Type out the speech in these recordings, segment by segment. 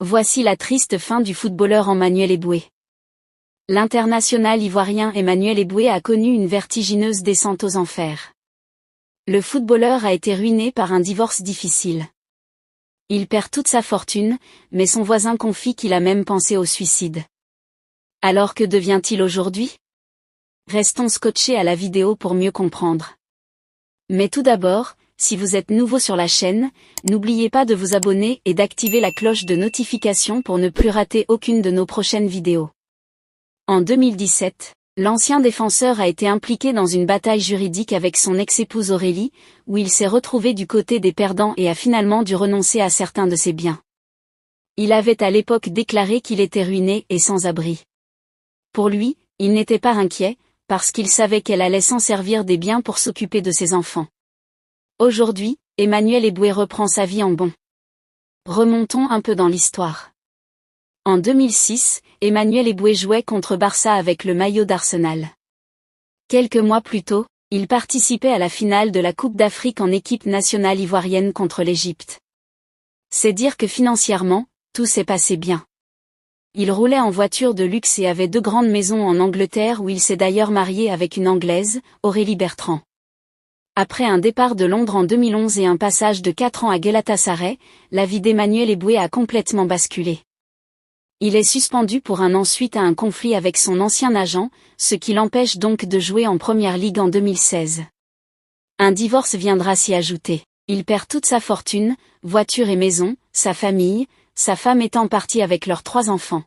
Voici la triste fin du footballeur Emmanuel Eboué. L'international ivoirien Emmanuel Eboué a connu une vertigineuse descente aux enfers. Le footballeur a été ruiné par un divorce difficile. Il perd toute sa fortune, mais son voisin confie qu'il a même pensé au suicide. Alors que devient-il aujourd'hui? Restons scotchés à la vidéo pour mieux comprendre. Mais tout d'abord, si vous êtes nouveau sur la chaîne, n'oubliez pas de vous abonner et d'activer la cloche de notification pour ne plus rater aucune de nos prochaines vidéos. En 2017, l'ancien défenseur a été impliqué dans une bataille juridique avec son ex-épouse Aurélie, où il s'est retrouvé du côté des perdants et a finalement dû renoncer à certains de ses biens. Il avait à l'époque déclaré qu'il était ruiné et sans abri. Pour lui, il n'était pas inquiet, parce qu'il savait qu'elle allait s'en servir des biens pour s'occuper de ses enfants. Aujourd'hui, Emmanuel Eboué reprend sa vie en bon. Remontons un peu dans l'histoire. En 2006, Emmanuel Eboué jouait contre Barça avec le maillot d'Arsenal. Quelques mois plus tôt, il participait à la finale de la Coupe d'Afrique en équipe nationale ivoirienne contre l'Égypte. C'est dire que financièrement, tout s'est passé bien. Il roulait en voiture de luxe et avait 2 grandes maisons en Angleterre où il s'est d'ailleurs marié avec une Anglaise, Aurélie Bertrand. Après un départ de Londres en 2011 et un passage de 4 ans à Galatasaray, la vie d'Emmanuel Eboué a complètement basculé. Il est suspendu pour 1 an suite à un conflit avec son ancien agent, ce qui l'empêche donc de jouer en Première Ligue en 2016. Un divorce viendra s'y ajouter. Il perd toute sa fortune, voiture et maison, sa famille, sa femme étant partie avec leurs 3 enfants.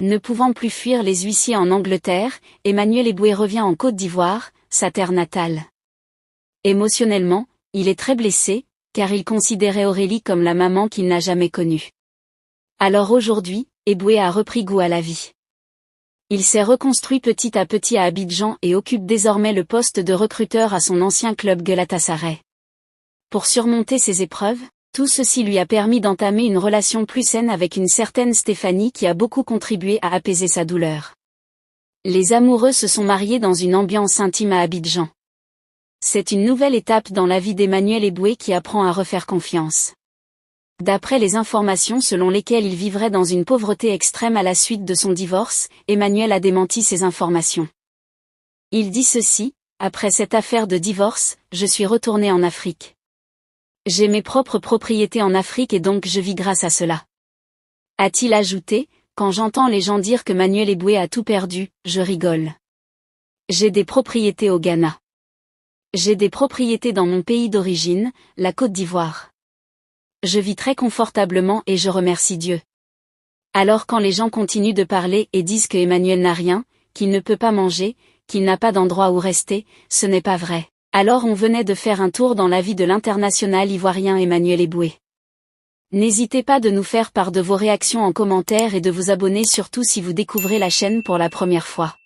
Ne pouvant plus fuir les huissiers en Angleterre, Emmanuel Eboué revient en Côte d'Ivoire, sa terre natale. Émotionnellement, il est très blessé, car il considérait Aurélie comme la maman qu'il n'a jamais connue. Alors aujourd'hui, Eboué a repris goût à la vie. Il s'est reconstruit petit à petit à Abidjan et occupe désormais le poste de recruteur à son ancien club Galatasaray. Pour surmonter ces épreuves, tout ceci lui a permis d'entamer une relation plus saine avec une certaine Stéphanie qui a beaucoup contribué à apaiser sa douleur. Les amoureux se sont mariés dans une ambiance intime à Abidjan. C'est une nouvelle étape dans la vie d'Emmanuel Eboué qui apprend à refaire confiance. D'après les informations selon lesquelles il vivrait dans une pauvreté extrême à la suite de son divorce, Emmanuel a démenti ces informations. Il dit ceci: après cette affaire de divorce, je suis retourné en Afrique. J'ai mes propres propriétés en Afrique et donc je vis grâce à cela. A-t-il ajouté: quand j'entends les gens dire que Emmanuel Eboué a tout perdu, je rigole. J'ai des propriétés au Ghana. J'ai des propriétés dans mon pays d'origine, la Côte d'Ivoire. Je vis très confortablement et je remercie Dieu. Alors quand les gens continuent de parler et disent que Emmanuel n'a rien, qu'il ne peut pas manger, qu'il n'a pas d'endroit où rester, ce n'est pas vrai. Alors on venait de faire un tour dans la vie de l'international ivoirien Emmanuel Eboué. N'hésitez pas de nous faire part de vos réactions en commentaire et de vous abonner surtout si vous découvrez la chaîne pour la première fois.